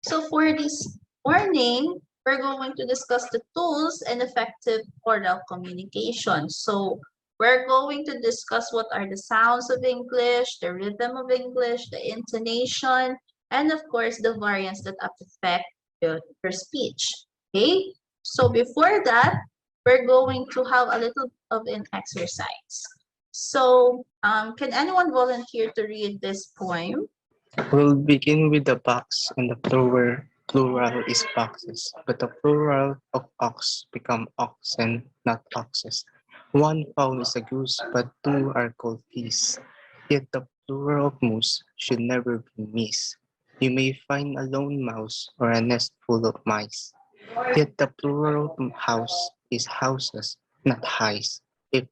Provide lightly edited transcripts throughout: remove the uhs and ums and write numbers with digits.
So for this morning, we're going to discuss the tools and effective oral communication. So we're going to discuss what are the sounds of English, the rhythm of English, the intonation, and of course, the variants that affect your speech. Okay? So before that, we're going to have a little of an exercise. So can anyone volunteer to read this poem? We'll begin with the box, and the plural is boxes, but the plural of ox become oxen, not oxes. One fowl is a goose, but two are called geese. Yet the plural of moose should never be miss. You may find a lone mouse or a nest full of mice. Yet the plural of house is houses, not highs. If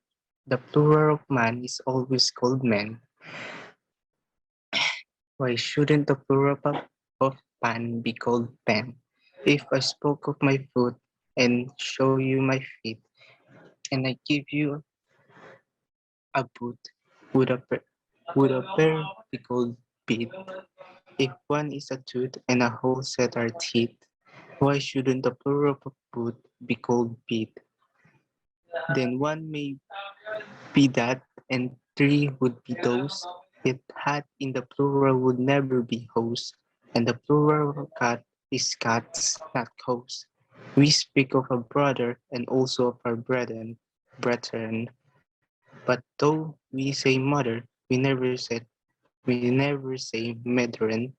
the plural of man is always called men, why shouldn't the plural of pan be called pen? If I spoke of my foot and show you my feet, and I give you a boot, would a pair be called feet? If one is a tooth and a whole set are teeth, why shouldn't the plural of boot be called feet? Then one may be that, and three would be those. Yet hat in the plural would never be hose, and the plural of cat is cats, not cows. We speak of a brother and also of our brethren, but though we say mother, we never say medren.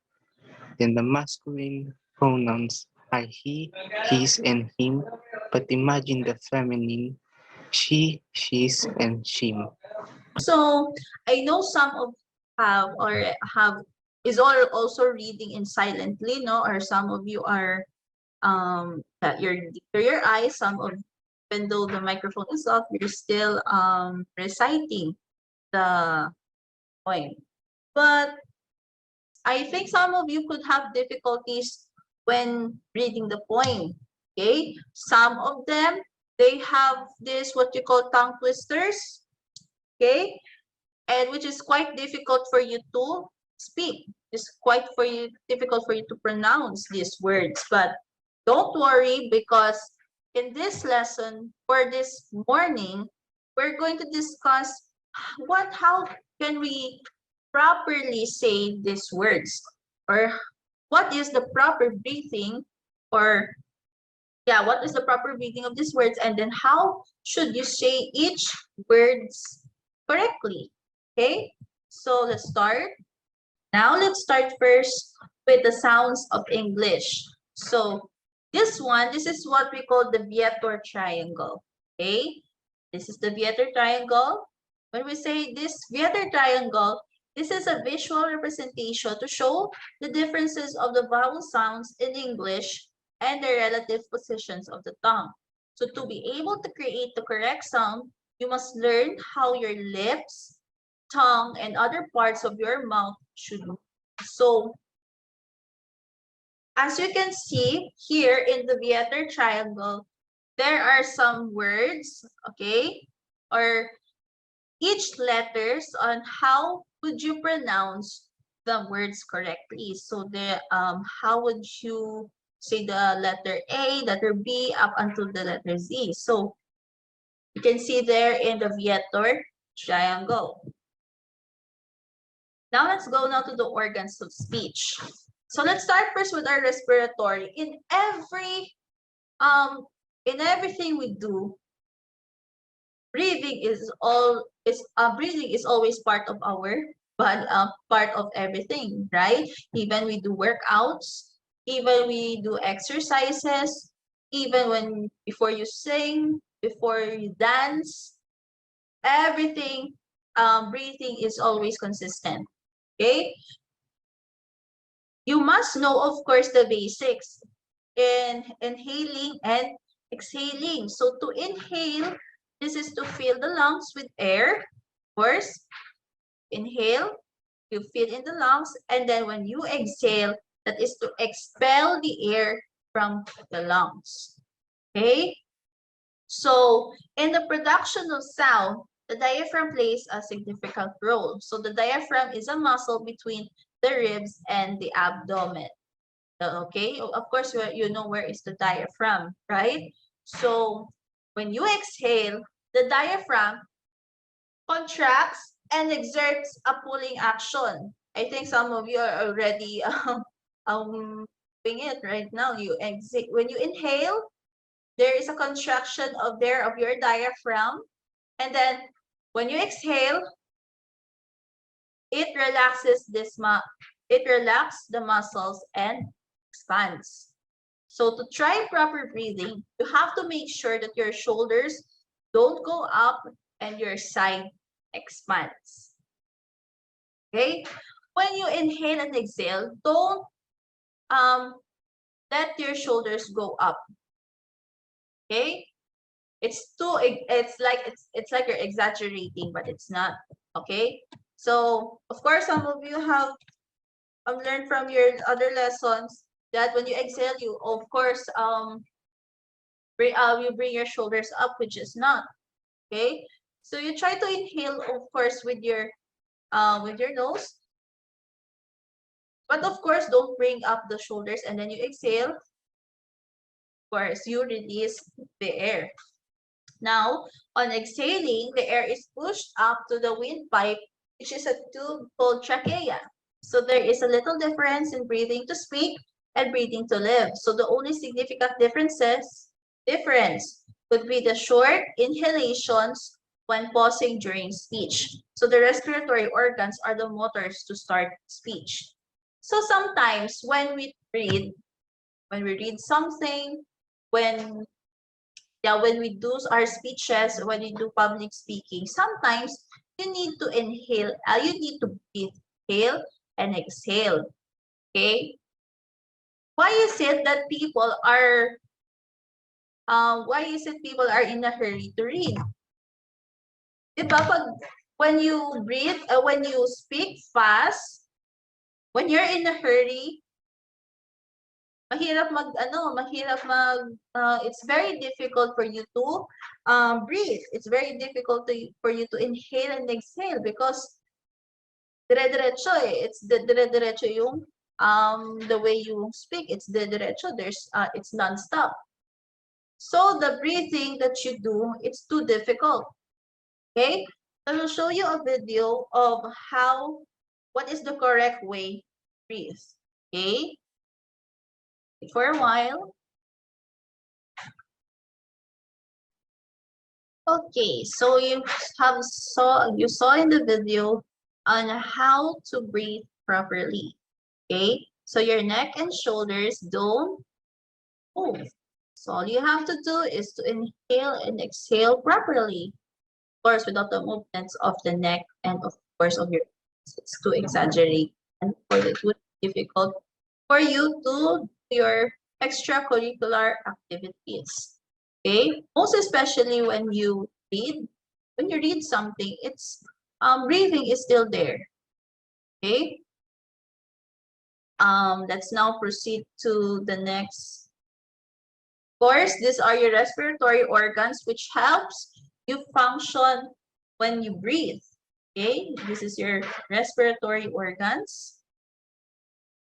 Then the masculine pronouns are he, his, and him, but imagine the feminine she, she's, and shim. So I know some of have is all also reading in silently, no? Or some of you are that you're through your eyes. Some of even though the microphone is off, you're still reciting the poem. But I think some of you could have difficulties when reading the poem. Okay, some of them they have this what you call tongue twisters. Okay, and which is quite difficult for you to speak. It's quite difficult for you to pronounce these words. But don't worry, because in this lesson for this morning, we're going to discuss how can we properly say these words, or what is the proper breathing, or yeah, what is the proper breathing of these words, and then how should you say each words correctly. Okay, so let's start. Now let's start first with the sounds of English. So this is what we call the Viator triangle. Okay, this is the Viator triangle. When we say this Viator triangle, this is a visual representation to show the differences of the vowel sounds in English and the relative positions of the tongue. So to be able to create the correct sound, you must learn how your lips, tongue, and other parts of your mouth should move. So, as you can see here in the Viator triangle, there are some words, okay, or each letters on how would you pronounce the words correctly. So the how would you say the letter A, letter B, up until the letter Z. So you can see there in the Viator triangle. Now let's go now to the organs of speech. So let's start first with our respiratory. In everything we do, breathing is always part of our part of everything, right? Even we do workouts, even we do exercises, even when before you sing, before you dance, everything, breathing is always consistent. Okay, you must know, of course, the basics in inhaling and exhaling. So to inhale, this is to fill the lungs with air. First, inhale, you fill in the lungs, and then when you exhale, that is to expel the air from the lungs. Okay? So in the production of sound, the diaphragm plays a significant role. So the diaphragm is a muscle between the ribs and the abdomen. Okay, of course, you know where is the diaphragm, right? So when you exhale, the diaphragm contracts and exerts a pulling action. I think some of you are already doing it right now. You exit when you inhale, there is a contraction of your diaphragm, and then when you exhale, it relaxes it relaxes the muscles and expands. So to try proper breathing, you have to make sure that your shoulders don't go up and your side expands. Okay? When you inhale and exhale, don't let your shoulders go up. Okay? It's like you're exaggerating, but it's not. Okay? So of course, some of you have learned from your other lessons that when you exhale, you of course you bring your shoulders up, which is not. Okay? So you try to inhale, of course, with your nose, but of course, don't bring up the shoulders, and then you exhale. Of course, you release the air. Now, on exhaling, the air is pushed up to the windpipe, which is a tube called trachea. So there is a little difference in breathing to speak and breathing to live. So the only significant difference would be the short inhalations when pausing during speech. So the respiratory organs are the motors to start speech. So sometimes when we read something, when we do our speeches, when we do public speaking, sometimes you need to inhale, you need to breathe, inhale and exhale. Okay? Why is it that people are in a hurry to read? Diba when you breathe, when you speak fast, when you're in a hurry, it's very difficult for you to breathe. It's very difficult for you to inhale and exhale because dire-diretso eh. It's dire-diretso yung the way you speak. It's dire-diretso. It's non-stop. So the breathing that you do, it's too difficult. Okay? I will show you a video of what is the correct way to breathe. Okay? For a while. Okay, so you saw in the video on how to breathe properly. Okay, so your neck and shoulders don't move. So all you have to do is to inhale and exhale properly. Of course, without the movements of the neck and of course of your it's too exaggerate, and it would be difficult for you to do your extracurricular activities. Okay, most especially when you read something, it's breathing is still there. Okay, let's now proceed to the next. Of course, these are your respiratory organs, which helps you function when you breathe. Okay, this is your respiratory organs.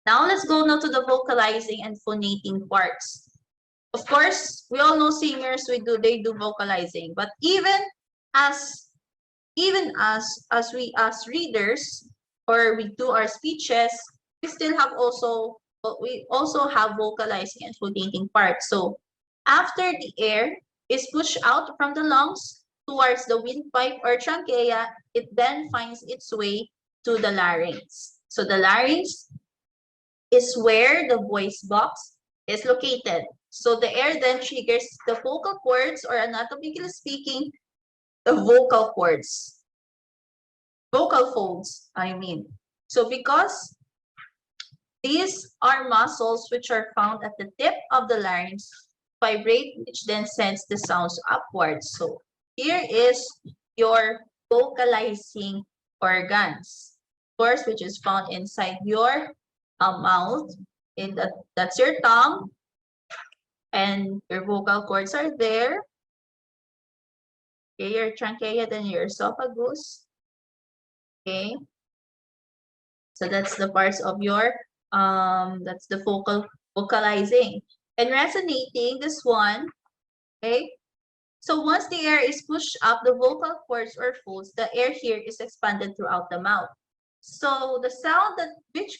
Now let's go now to the vocalizing and phonating parts. Of course, we all know singers, they do vocalizing, but even as readers, or we do our speeches, we also have vocalizing and phonating parts. So after the air is pushed out from the lungs towards the windpipe or trachea, it then finds its way to the larynx. So the larynx is where the voice box is located. So the air then triggers the vocal cords, or anatomically speaking, the vocal cords. Vocal folds, I mean. So because these are muscles which are found at the tip of the larynx, vibrate, which then sends the sounds upwards. So here is your vocalizing organs, of course, which is found inside your mouth. That's your tongue, and your vocal cords are there. Okay, your trachea, then your esophagus. Okay, so that's the parts of your that's the vocal vocalizing. And resonating, this one, okay? So once the air is pushed up the vocal cords or folds, the air here is expanded throughout the mouth. So the sound that which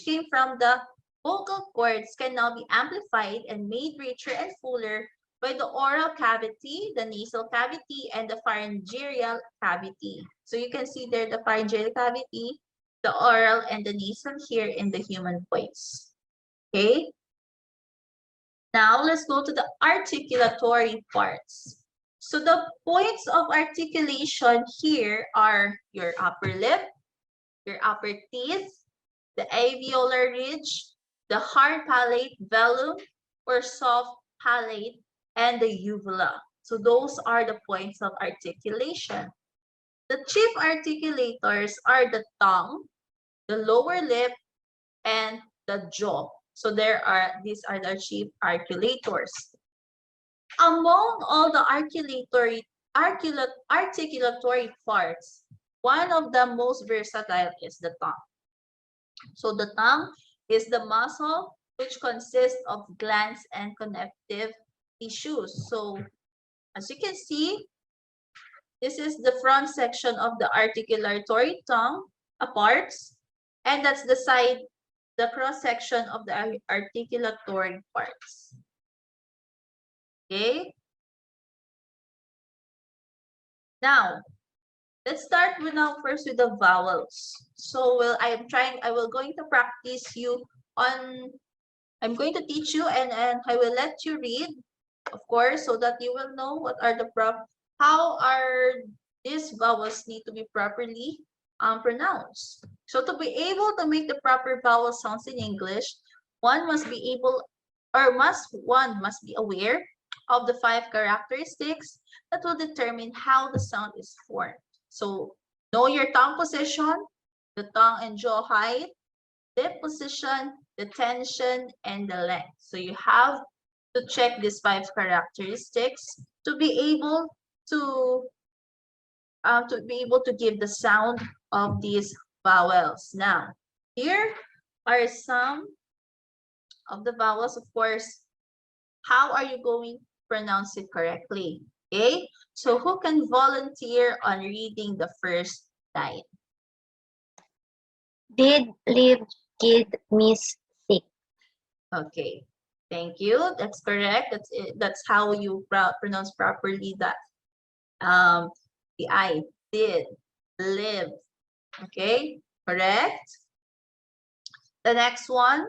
came from the vocal cords can now be amplified and made richer and fuller by the oral cavity, the nasal cavity, and the pharyngeal cavity. So you can see there the pharyngeal cavity, the oral, and the nasal here in the human voice. Okay. Now let's go to the articulatory parts. So the points of articulation here are your upper lip, your upper teeth, the alveolar ridge, the hard palate, velum, or soft palate, and the uvula. So those are the points of articulation. The chief articulators are the tongue, the lower lip, and the jaw. So these are the chief articulators. Among all the articulatory parts, one of the most versatile is the tongue. So the tongue is the muscle which consists of glands and connective tissues. So as you can see, this is the front section of the articulatory tongue parts, and that's the side, the cross section of the articulatory parts. Okay. Now, let's start first with the vowels. So I will going to practice you on, I'm going to teach you and I will let you read, of course, so that you will know what are how are these vowels need to be properly pronounced. So to be able to make the proper vowel sounds in English, one must be aware of the 5 characteristics that will determine how the sound is formed. So know your tongue position, the tongue and jaw height, lip position, the tension, and the length. So you have to check these 5 characteristics to be able to give the sound of these vowels. Now, here are some of the vowels. Of course, how are you going to pronounce it correctly? Okay, so who can volunteer on reading the first line? Did, live, kid, miss, sick. Okay, thank you. That's correct. That's it. That's how you pronounce properly that the I, did, live. Okay, correct. The next one.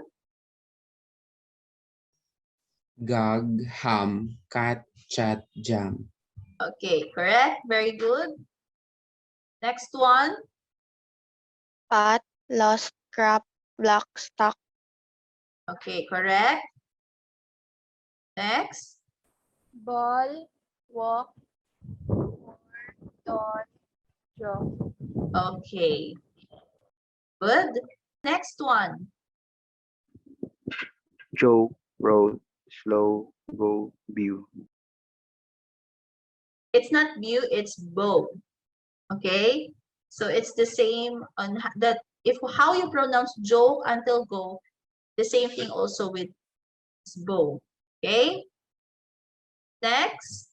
Gog, ham, cat, chat, jam. Okay, correct. Very good. Next one. Pot, lost, crap, block, stock. Okay, correct. Next. Ball, walk, door, draw. Okay, good. Next one. Joke, road, slow, go, view. It's not view, it's bow. Okay, so it's the same on that. If how you pronounce joke until go, the same thing also with bow. Okay. Next.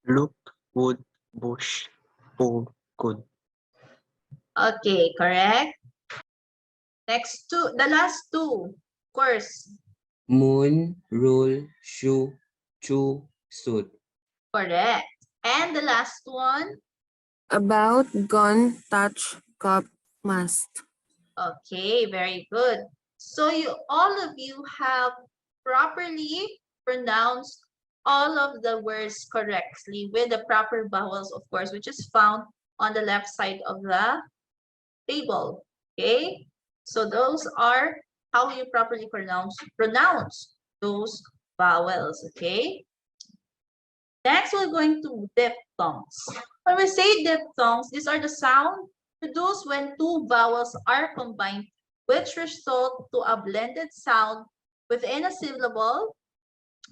Look, wood, bush, pull, good. Okay, correct. Next two, the last two, of course. Moon, rule, shoe, chew, suit. Correct. And the last one. About, gun, touch, cup, must. Okay, very good. So all of you have properly pronounced all of the words correctly with the proper vowels, of course, which is found on the left side of the table. Okay, so those are how you properly pronounce those vowels. Okay. Next, we're going to diphthongs. When we say diphthongs, these are the sound produced when 2 vowels are combined, which result to a blended sound within a syllable.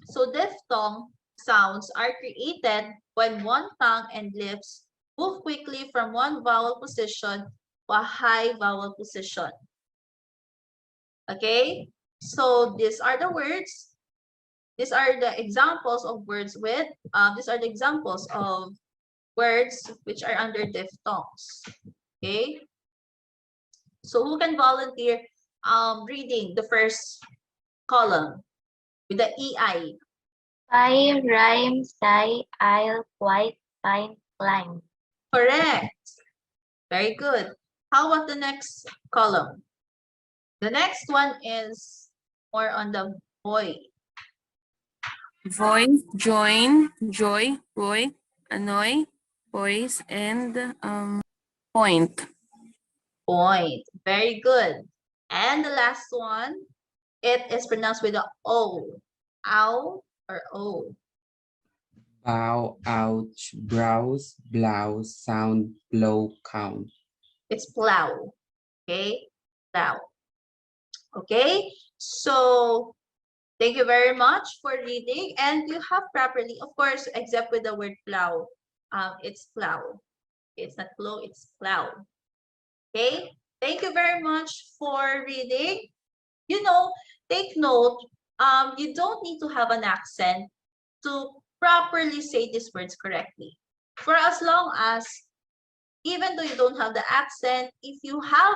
So diphthong sounds are created when one tongue and lips move quickly from one vowel position to a high vowel position. Okay, so these are the words. These are the examples of words with, these are the examples of words which are under diphthongs. Okay, so who can volunteer reading the first column with the EI? I rhyme, sigh, I'll, quite, fine, climb. Correct. Very good. How about the next column? The next one is more on the boy. Voice, join, joy, boy, annoy, voice, and point. Point. Very good. And the last one, it is pronounced with the O. Ow or O. Bow, ouch, browse, blouse, sound, blow, count. It's plow. Okay, plow. Okay, so thank you very much for reading, and you have properly, of course, except with the word plow. It's plow. It's not plow, it's plow. Okay, thank you very much for reading. You know, take note, you don't need to have an accent to properly say these words correctly. For as long as, even though you don't have the accent, if you have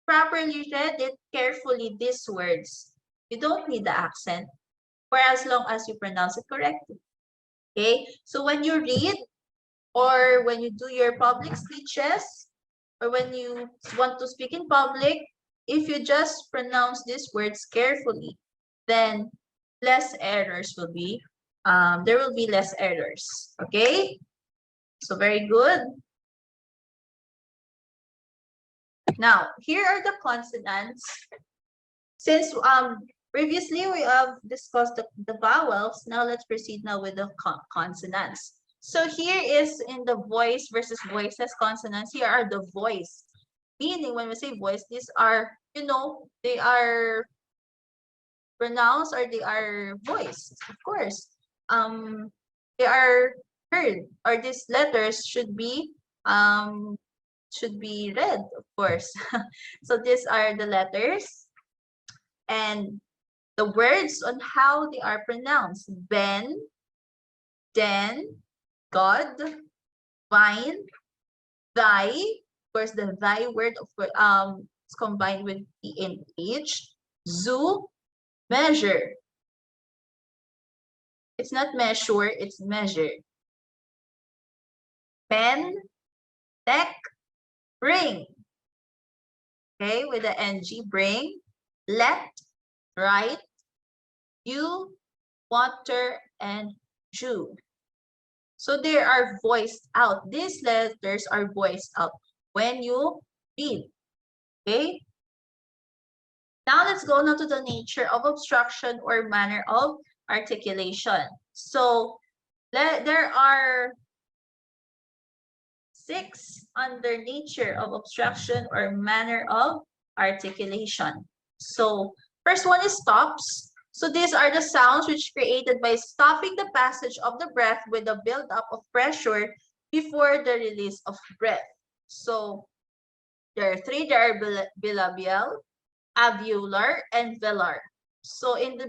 properly read it carefully, these words, you don't need the accent for as long as you pronounce it correctly. Okay, so when you read or when you do your public speeches or when you want to speak in public, if you just pronounce these words carefully, then less errors will be, there will be less errors. Okay, so very good. Now, here are the consonants. Since previously we have discussed the vowels, now let's proceed now with the consonants. So here is in the voice versus voiceless consonants. Here are the voice. Meaning when we say voice, these are, you know, they are pronounced or they are voiced, of course. They are heard, or these letters should be read, of course. So these are the letters and the words on how they are pronounced. Ben, then, God, vine, thy. Of course, the thy word of is combined with the in H. Zoo, measure. It's not measure, it's measure. Pen, neck, bring. Okay, with the ng, bring. Let, right. You, water, and Jew. So they are voiced out. These letters are voiced out when you read. Okay. Now let's go now to the nature of obstruction or manner of articulation. So there are 6 under nature of obstruction or manner of articulation. So first one is stops. So these are the sounds which created by stopping the passage of the breath with a buildup of pressure before the release of breath. So there are 3. There are bilabial, alveolar, and velar. So in the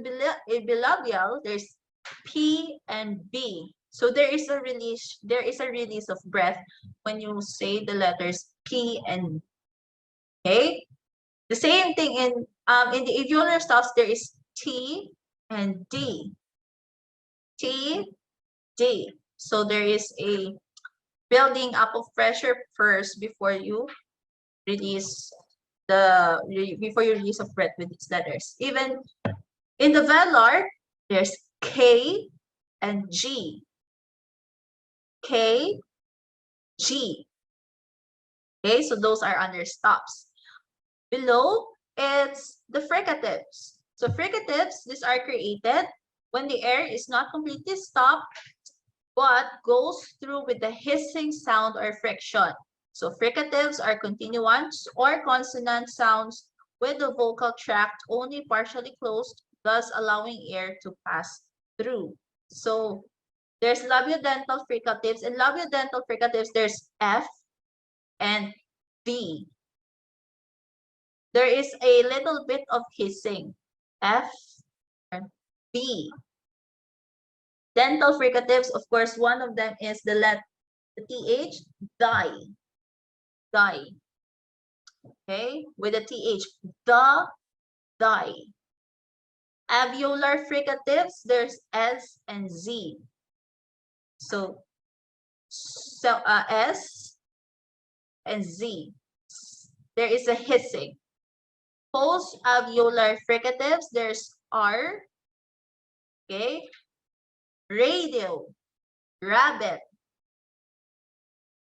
bilabial, there's P and B. So there is a release of breath when you say the letters P and B. Okay. The same thing in the alveolar stops, there is T and D. T, D. So there is a building up of pressure first before you release of breath with its letters. Even in the velar, there's K and G. K, G. Okay, so those are under stops. Below, it's the fricatives. So fricatives, these are created when the air is not completely stopped, but goes through with the hissing sound or friction. So fricatives are continuants or consonant sounds with the vocal tract only partially closed, thus allowing air to pass through. So there's labiodental fricatives. In labiodental fricatives, there's F and V. there is a little bit of hissing. F, B. Dental fricatives, of course, one of them is the TH, die. Die. Okay, with the TH, die. Alveolar fricatives, there's S and Z. So S and Z. There is a hissing. Post-alveolar fricatives, there's R. Okay. Radio, rabbit,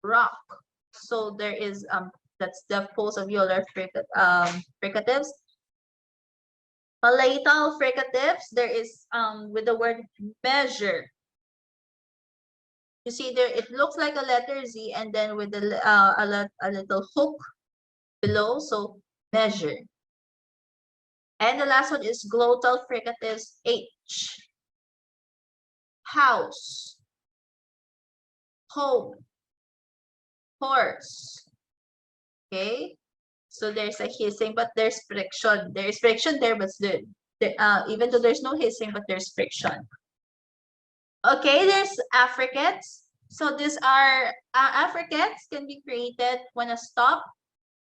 rock. So there is that's the post-alveolar fricatives. Palatal fricatives, there is with the word measure. You see there, it looks like a letter Z and then with a little hook below, so measure. And the last one is glottal fricatives, H. House, home, horse. Okay, so there's a hissing, but there's friction. There is friction there, but even though there's no hissing, but there's friction. Okay, there's affricates. So these are affricates can be created when a stop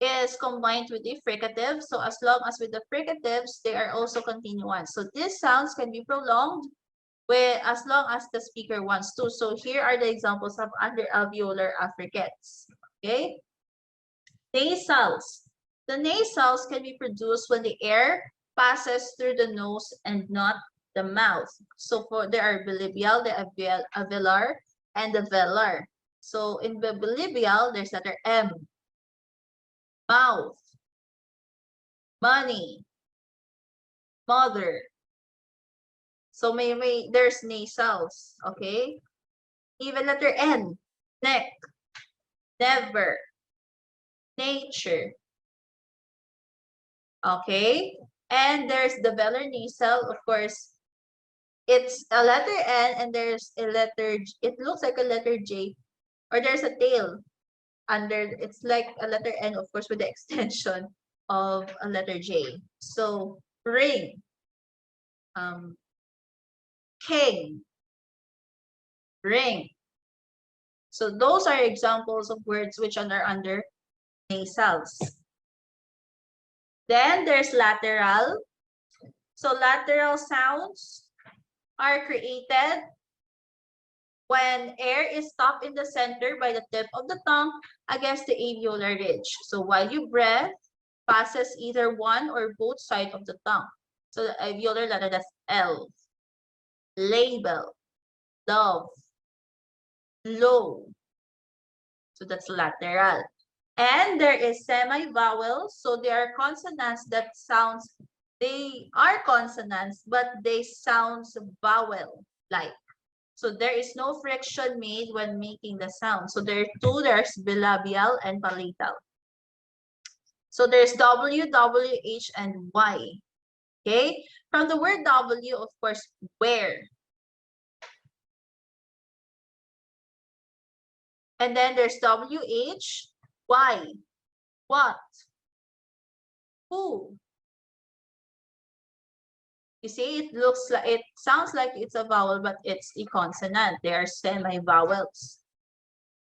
is combined with a fricative. So as long as with the fricatives, they are also continuous. So these sounds can be prolonged with as long as the speaker wants to. So here are the examples of underalveolar affricates. Okay. Nasals. The nasals can be produced when the air passes through the nose and not the mouth. So there are bilabial, the alveolar, and the velar. So in the bilabial, there's letter M. Mouth, money, mother. So there's nasals, okay? Even letter N, neck, never, nature. Okay, and there's the velar nasal, of course. It's a letter N and there's a letter, it looks like a letter J, or there's a tail under, it's like a letter N, of course, with the extension of a letter J. So ring, king, ring. So those are examples of words which are under nasals. Then there's lateral. So lateral sounds are created when air is stopped in the center by the tip of the tongue against the alveolar ridge. So while you breathe, passes either one or both sides of the tongue. So the alveolar letter, that's L. Label, love, low. So that's lateral. And there is semi-vowel. So there are consonants that sounds, they are consonants, but they sound vowel-like. So there is no friction made when making the sound. So there are two, there's bilabial and palatal. So there's W, W, H, and Y. Okay, from the word W, of course, where. And then there's WH, why, what, who. You see, it looks like, it sounds like it's a vowel, but it's a consonant. They are semi-vowels.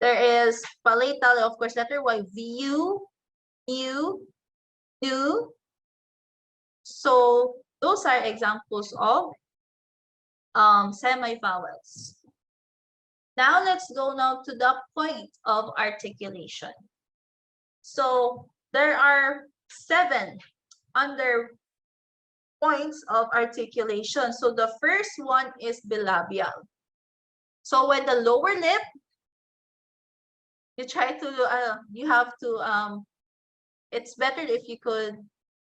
There is palatal, of course, letter Y, view, new, new. So those are examples of semi-vowels. Now let's go now to the point of articulation. So there are 7 under points of articulation. So the first one is bilabial. So when the lower lip, you try to, you have to, it's better if you could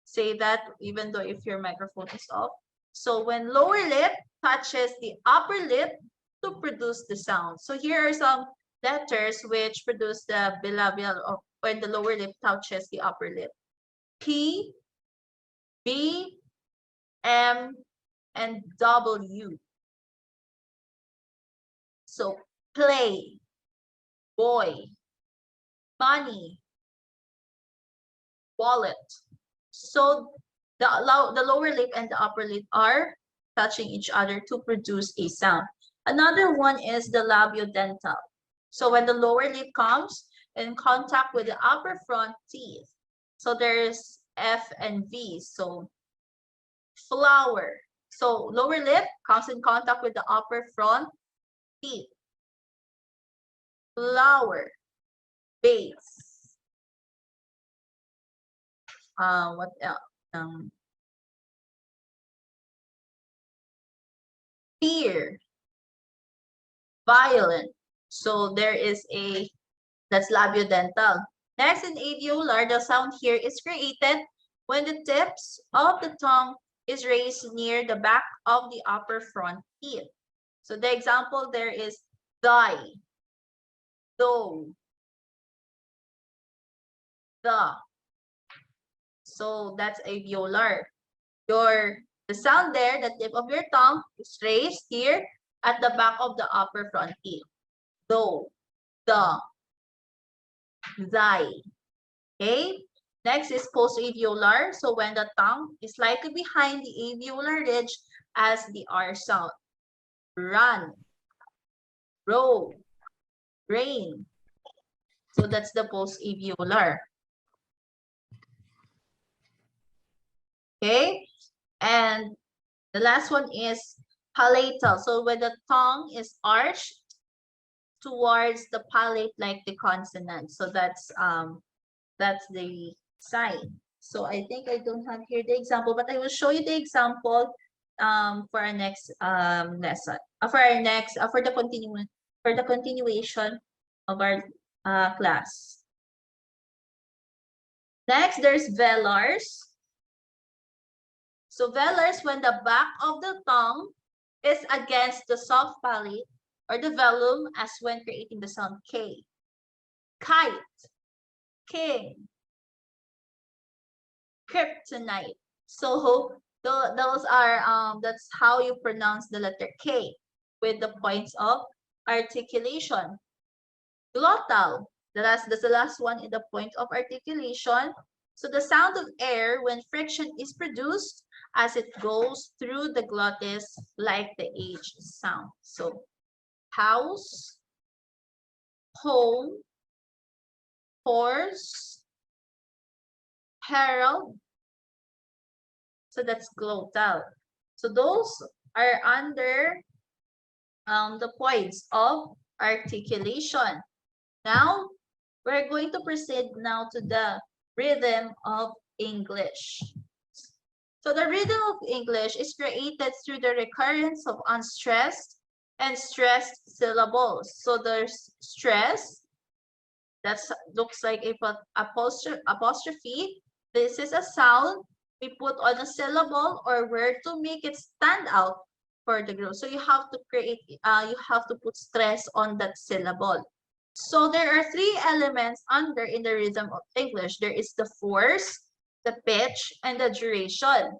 say that even though if your microphone is off. So when lower lip touches the upper lip to produce the sound. So here are some letters which produce the bilabial of when the lower lip touches the upper lip. P, B, M, and W. So play, boy, money, wallet, So the lower lip and the upper lip are touching each other to produce a sound. Another one is the labiodental. So when the lower lip comes in contact with the upper front teeth, so there's F and V. So flower. So lower lip comes in contact with the upper front teeth. Flower. Base. What else? Fear. Violent. So there is that's labiodental. Next, in alveolar, the sound here is created when the tips of the tongue is raised near the back of the upper front teeth. So the example there is thy, though, the. So that's alveolar. The sound there, the tip of your tongue is raised here at the back of the upper front teeth. Though, the, thy. Okay. Next is post-alveolar. So when the tongue is slightly behind the alveolar ridge as the R sound. Run, row, rain. So that's the post-alveolar. Okay. And the last one is palatal. So when the tongue is arched towards the palate like the consonant. So that's the sign. So I think I don't have here the example, but I will show you the example for our next lesson. For the continuation of our class. Next, there's velars. So velars, when the back of the tongue is against the soft palate or the velum, as when creating the sound K. Kite, king, kryptonite. So those are that's how you pronounce the letter K with the points of articulation. Glottal, that's the last one in the point of articulation. So the sound of air when friction is produced as it goes through the glottis like the H sound. So house, home, horse, herald. So that's glottal. So those are under the points of articulation. Now, we're going to proceed now to the rhythm of English. So the rhythm of English is created through the recurrence of unstressed and stressed syllables. So there's stress, that looks like a apostrophe. This is a sound we put on a syllable or word to make it stand out for the group. So you have to create, you have to put stress on that syllable. So there are three elements under in the rhythm of English. There is the force, the pitch, and the duration.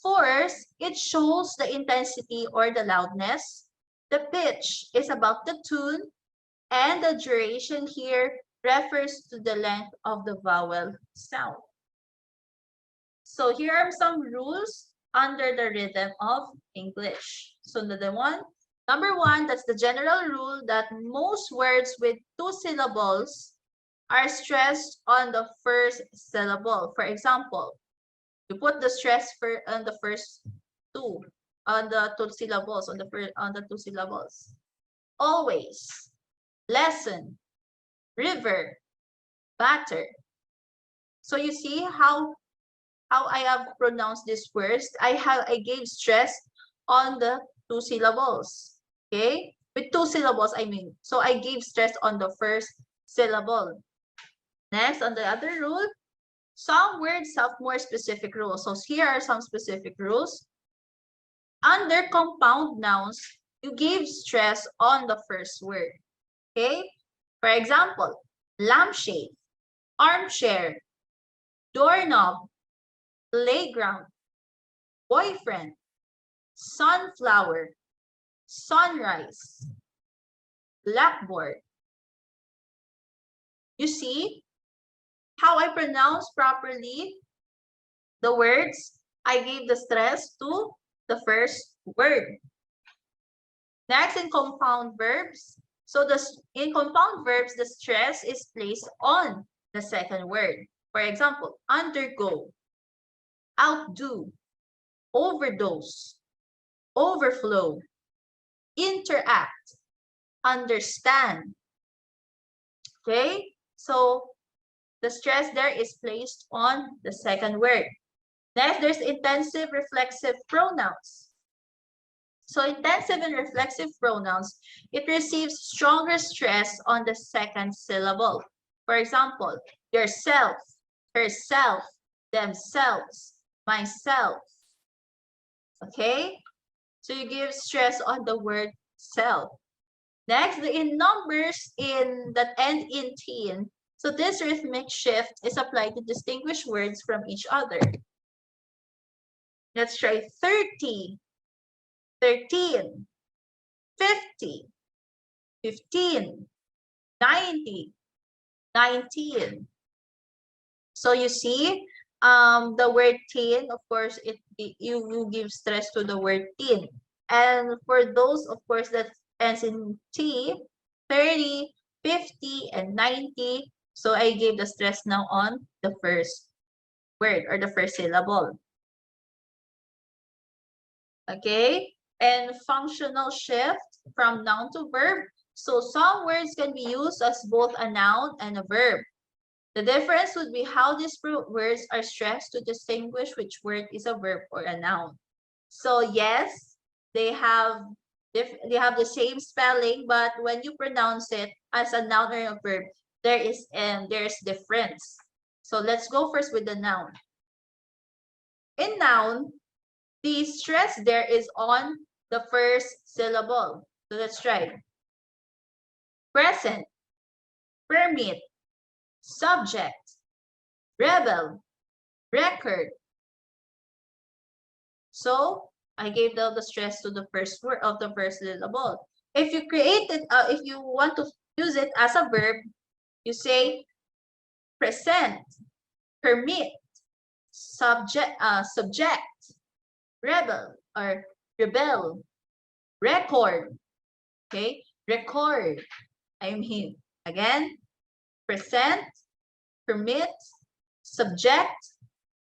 Force, it shows the intensity or the loudness. The pitch is about the tune, and the duration here refers to the length of the vowel sound. So here are some rules under the rhythm of English. So number one, that's the general rule that most words with two syllables are stressed on the first syllable. For example, you put the stress on the first two, on the two syllables, on the two syllables. Always, lesson, river, batter. So you see how I have pronounced these words. I gave stress on the two syllables. Okay, with two syllables, I mean. So I gave stress on the first syllable. Next, on the other rule, some words have more specific rules. So here are some specific rules. Under compound nouns, you give stress on the first word. Okay, for example, lampshade, armchair, doorknob, playground, boyfriend, sunflower, sunrise, blackboard. You see how I pronounce properly the words, I gave the stress to the first word. Next, in compound verbs, so in compound verbs, the stress is placed on the second word. For example, undergo, outdo, overdose, overflow, interact, understand. Okay, so the stress there is placed on the second word. Next, there's intensive reflexive pronouns. So intensive and reflexive pronouns, it receives stronger stress on the second syllable. For example, yourself, herself, themselves, myself. Okay? So you give stress on the word self. Next, in numbers that end in teen, so this rhythmic shift is applied to distinguish words from each other. Let's try 30, 13, 50, 15, 90, 19. So you see, the word teen, of course, you give stress to the word teen. And for those, of course, that ends in T, 30, 50, and 90. So I gave the stress now on the first word or the first syllable. Okay, and functional shift from noun to verb. So some words can be used as both a noun and a verb. The difference would be how these words are stressed to distinguish which word is a verb or a noun. So yes, they have the same spelling, but when you pronounce it as a noun or a verb, there's difference. So let's go first with the noun. In noun, the stress there is on the first syllable. So let's try. Present, permit, subject, rebel, record. So I gave the stress to the first word of the first syllable. If you if you want to use it as a verb, you say present, permit, subject, rebel or rebel, record. Okay, record. I mean, again, present, permit, subject,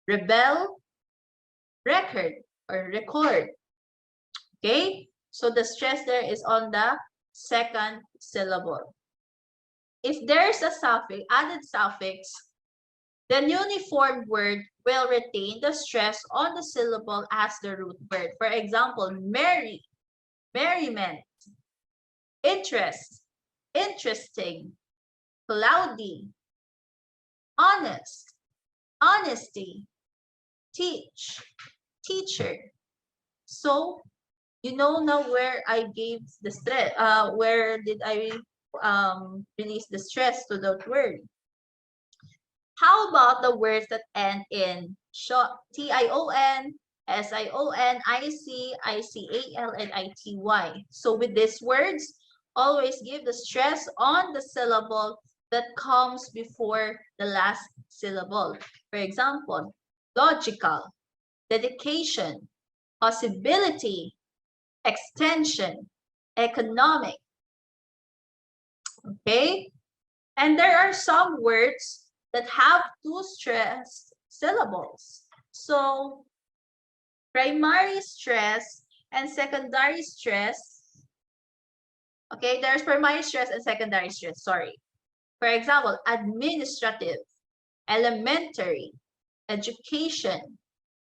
rebel, record or record. Okay, so the stress there is on the second syllable. If there's a suffix, added suffix, the uniform word will retain the stress on the syllable as the root word. For example, merry, merriment, interest, interesting, cloudy, honest, honesty, teach, teacher. So you know now where I gave the stress, where did I release the stress to that word. How about the words that end in T-I-O-N, S-I-O-N, I-C, I-C-A-L, and I-T-Y? So with these words, always give the stress on the syllable that comes before the last syllable. For example, logical, dedication, possibility, extension, economic. Okay? And there are some words that have two stressed syllables. So primary stress and secondary stress. Okay, there's primary stress and secondary stress, sorry. For example, administrative, elementary, education,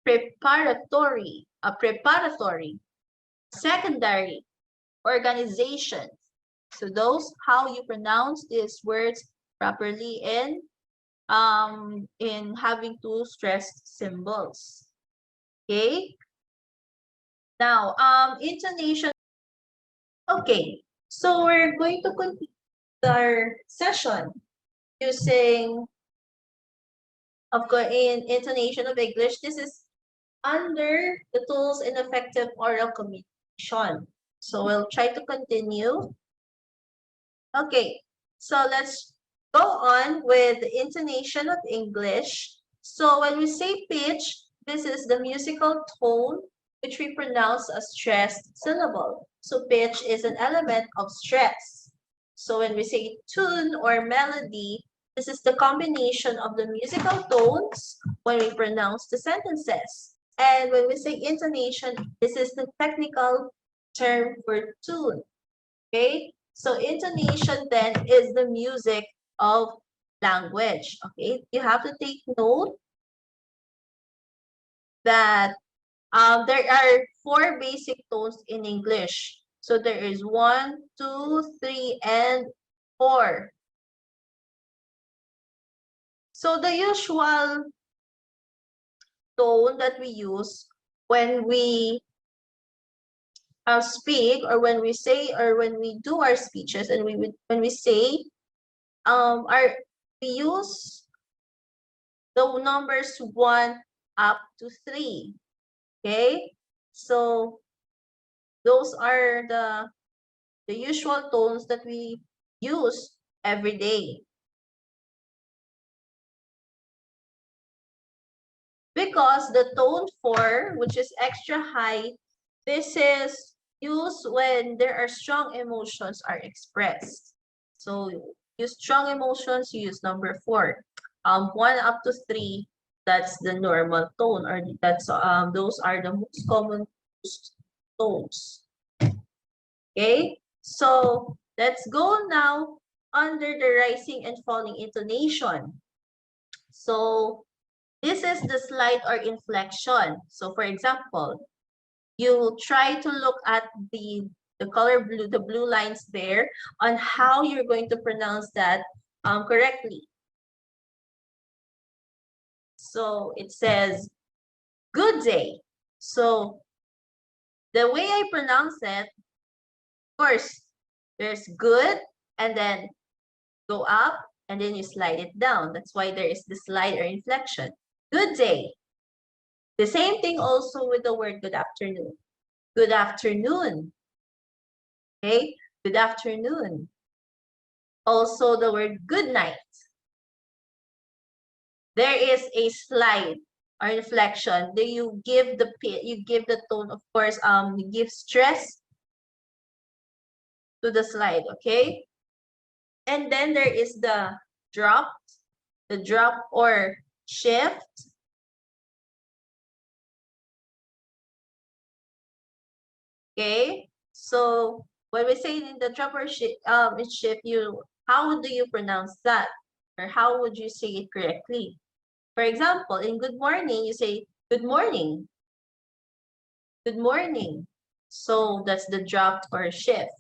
preparatory, secondary, organization. So those how you pronounce these words properly in having two stressed symbols. Okay. Now, intonation. Okay, so we're going to continue our session using, of course, in intonation of English. This is under the tools in effective oral communication. So we'll try to continue. Okay, so let's go on with the intonation of English. So when we say pitch, this is the musical tone which we pronounce a stressed syllable. So pitch is an element of stress. So when we say tune or melody, this is the combination of the musical tones when we pronounce the sentences. And when we say intonation, this is the technical term for tune. Okay, so intonation then is the music of language. Okay, you have to take note that there are 4 basic tones in English. So there is 1, 2, 3, and 4. So the usual tone that we use when we speak, or when we say, or when we do our speeches, and when we say, we use the numbers 1 up to 3. Okay, so those are the usual tones that we use every day. Because the tone 4, which is extra high, this is used when there are strong emotions are expressed. So use strong emotions, you use number 4. 1 up to 3, that's the normal tone, or that's those are the most common tones. Okay, so let's go now under the rising and falling intonation. So this is the slide or inflection. So for example, you try to look at the color blue, the blue lines there, on how you're going to pronounce that correctly. So it says, good day. So the way I pronounce it, of course, there's good, and then go up, and then you slide it down. That's why there is the slide or inflection. Good day. The same thing also with the word good afternoon. Good afternoon. Okay, good afternoon. Also the word good night. There is a slide or inflection. Then you give the tone, of course, you give stress to the slide, okay? And then there is the drop or shift. Okay, so when we say in the drop or shift, how do you pronounce that? Or how would you say it correctly? For example, in good morning, you say good morning. Good morning. So that's the drop or shift.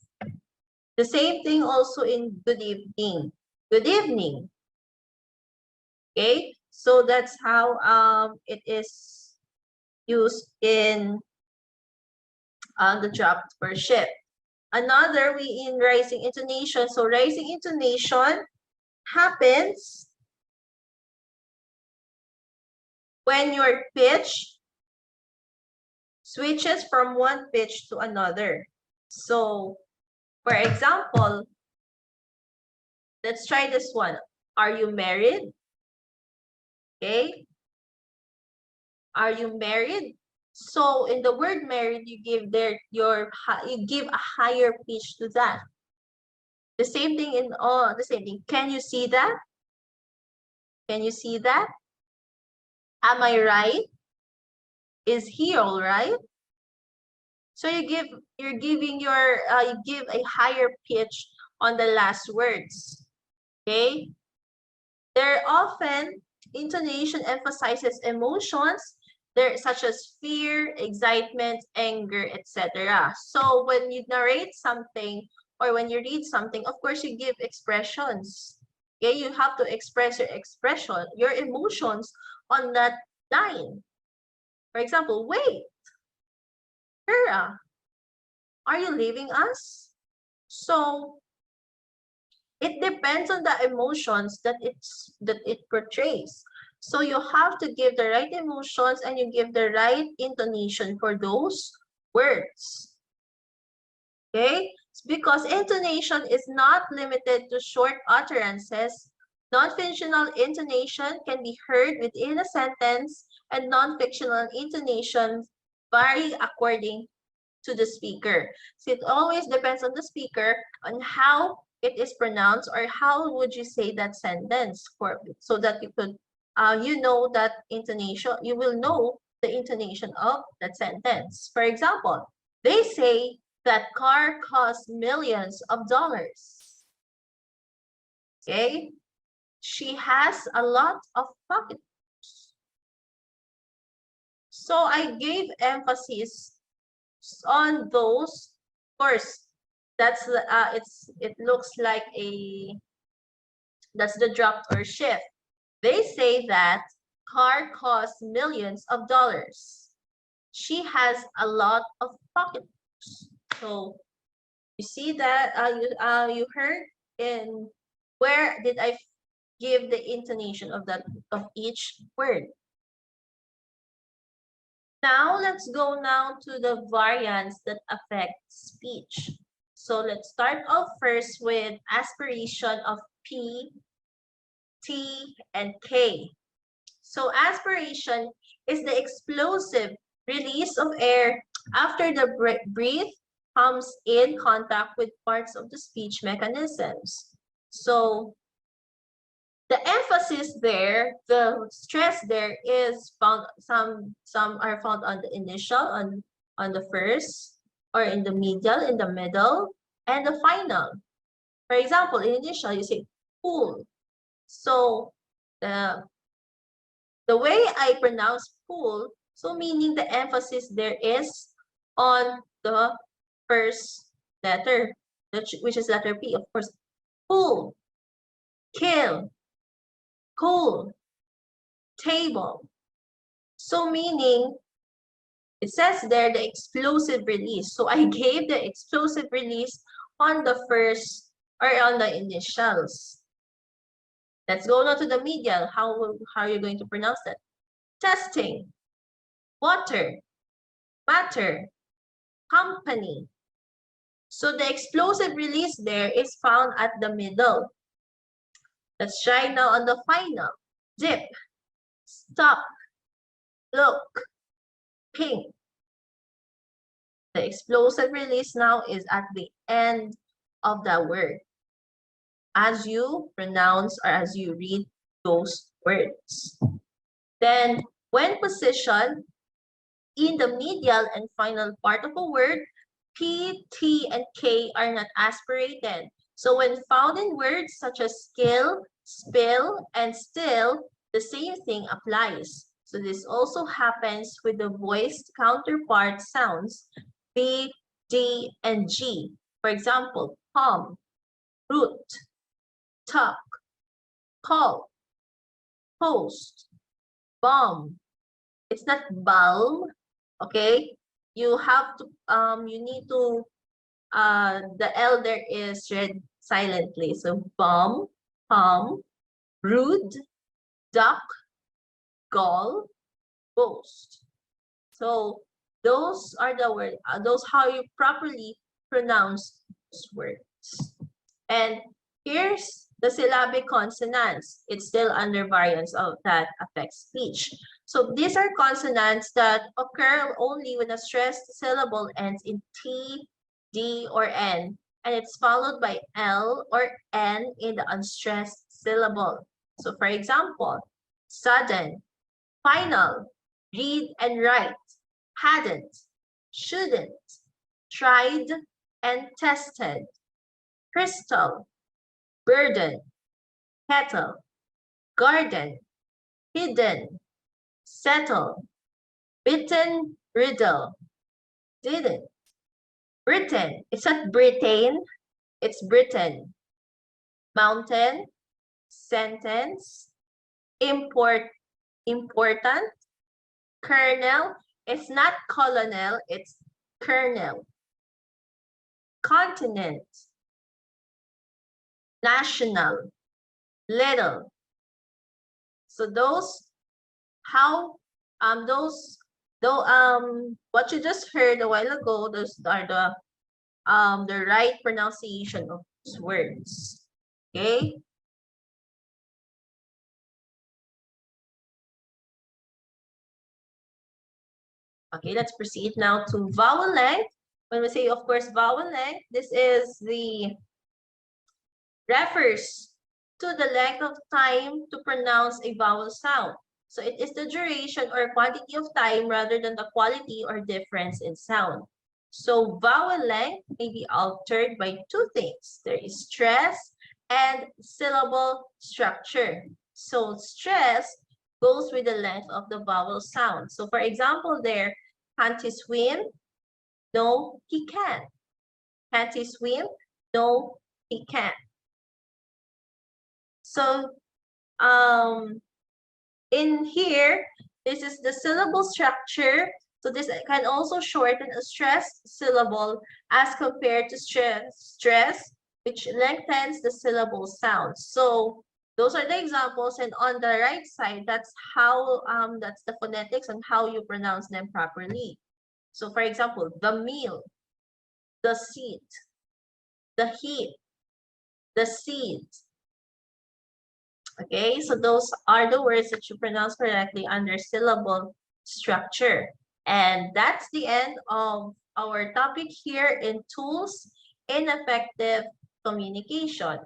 The same thing also in good evening. Good evening. Okay, so that's how it is used in the drop or shift. Another we in rising intonation. So rising intonation happens when your pitch switches from one pitch to another. So for example, let's try this one. Are you married? Okay. Are you married? So in the word married, you give you give a higher pitch to that. The same thing in the same thing. Can you see that? Can you see that? Am I right? Is he all right? So you give a higher pitch on the last words. Okay. There often intonation emphasizes emotions there such as fear, excitement, anger, etc. So when you narrate something or when you read something, of course you give expressions. Okay, you have to express your emotions on that line. For example, wait, Kara, are you leaving us? So it depends on the emotions that it portrays. So you have to give the right emotions and you give the right intonation for those words. Okay? It's because intonation is not limited to short utterances, Non-fictional intonation can be heard within a sentence, and non-fictional intonations vary according to the speaker. So it always depends on the speaker on how it is pronounced, or how would you say that sentence, for so that you could you know that intonation, you will know the intonation of that sentence. For example, they say that car costs millions of dollars. Okay, she has a lot of pockets. So I gave emphasis on those. Of course, that's it looks like that's the dropped or shift. They say that car costs millions of dollars. She has a lot of pockets. So you see that you heard in where did I give the intonation of each word. Now let's go now to the variants that affect speech. So let's start off first with aspiration of P, T, and K. So aspiration is the explosive release of air after the breath comes in contact with parts of the speech mechanisms. So the emphasis there, the stress there is found, some are found on the initial, on the first, or in the medial, in the middle, and the final. For example, in initial, you say pool. So the way I pronounce pool, so meaning the emphasis there is on the first letter, which is letter P, of course. Pool, kill, cool, table. So meaning, it says there the explosive release. So I gave the explosive release on the first, or on the initials. Let's go now to the medial. How are you going to pronounce that? Testing, water, matter, company. So the explosive release there is found at the middle. Let's try now on the final. Dip, stop, look, ping. The explosive release now is at the end of the word, as you pronounce or as you read those words. Then, when positioned in the medial and final part of a word, P, T, and K are not aspirated. So when found in words such as skill, spill, and still, the same thing applies. So this also happens with the voiced counterpart sounds B, D, and G. For example, palm, root, tuck, call, post, bomb. It's not balm, okay? You have to, you need to, the L there is read silently. So bomb, palm, rude, duck, gall, boast. So those are the words, those how you properly pronounce those words. And here's the syllabic consonants. It's still under variance of that affects speech. So these are consonants that occur only when a stressed syllable ends in T, D, or N, and it's followed by L or N in the unstressed syllable. So for example, sudden, final, read and write, hadn't, shouldn't, tried, and tested, crystal, burden, kettle, garden, hidden, settle, bitten, riddle, didn't, Britain. It's not Britain, it's Britain. Mountain, sentence, important, kernel. It's not colonel, it's kernel. Continent, national, little. So those, how, what you just heard a while ago, those are the right pronunciation of those words. Okay. Okay, let's proceed now to vowel length. When we say, of course, vowel length, this is the refers to the length of time to pronounce a vowel sound. So it is the duration or quantity of time rather than the quality or difference in sound. So vowel length may be altered by two things. There is stress and syllable structure. So stress goes with the length of the vowel sound. So for example there, can't he swim? No, he can't. Can't he swim? No, he can't. So in here, this is the syllable structure. So this can also shorten a stressed syllable as compared to stress, which lengthens the syllable sound. So those are the examples, and on the right side, that's how that's the phonetics and how you pronounce them properly. So for example, the meal, the seat, the heat, the seed. Okay, so those are the words that you pronounce correctly under syllable structure. And that's the end of our topic here in tools in effective communication.